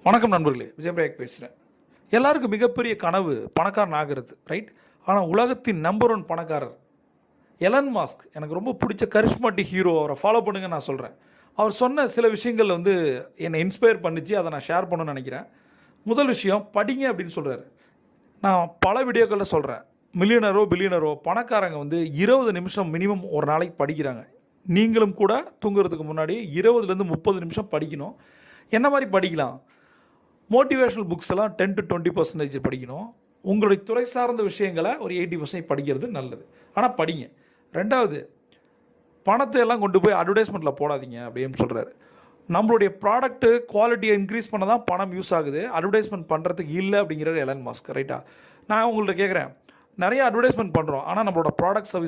வணக்கம் நண்பர்களே, விஜயபிரயாக் பேசுகிறேன். எல்லாருக்கும் மிகப்பெரிய கனவு பணக்காரன் ஆகிறது, ரைட்? ஆனால் உலகத்தின் நம்பர் 1 பணக்காரர் எலன் மாஸ்க். எனக்கு ரொம்ப பிடிச்ச கரிஷ்மாட்டிக் ஹீரோ. அவரை ஃபாலோ பண்ணுங்க நான் சொல்கிறேன். அவர் சொன்ன சில விஷயங்கள் என்னை இன்ஸ்பயர் பண்ணிச்சு. அதை நான் ஷேர் பண்ணணும்னு நினைக்கிறேன். முதல் விஷயம், படிங்க அப்படின்னு சொல்கிறாரு. நான் பல வீடியோக்களில் சொல்கிறேன், மில்லியனரோ பில்லியனரோ பணக்காரங்க 20 நிமிஷம் மினிமம் ஒரு நாளைக்கு படிக்கிறாங்க. நீங்களும் கூட தூங்குறதுக்கு முன்னாடி 20லேருந்து 30 நிமிஷம் படிக்கணும். என்ன மாதிரி படிக்கலாம்? மோட்டிவேஷனல் புக்ஸ் எல்லாம் 10 to 20% படிக்கணும். உங்களுடைய துறை சார்ந்த விஷயங்களை ஒரு 80% படிக்கிறது நல்லது. ஆனால் படிங்க. ரெண்டாவது, பணத்தை எல்லாம் கொண்டு போய் அட்வர்டைஸ்மெண்ட்டில் போடாதீங்க அப்படின்னு சொல்கிறாரு. நம்மளுடைய ப்ராடக்ட்டு குவாலிட்டியை இன்க்ரீஸ் பண்ண தான் பணம் யூஸ் ஆகுது, அட்வர்டைஸ்மெண்ட் பண்ணுறதுக்கு இல்லை அப்படிங்கிறது எலன் மாஸ்க், ரைட்டா? நான் உங்கள்கிட்ட கேட்குறேன், நிறைய அட்வர்டைஸ்மெண்ட் பண்ணுறோம், ஆனால் நம்மளோட ப்ராடக்ட் சர்வீஸ்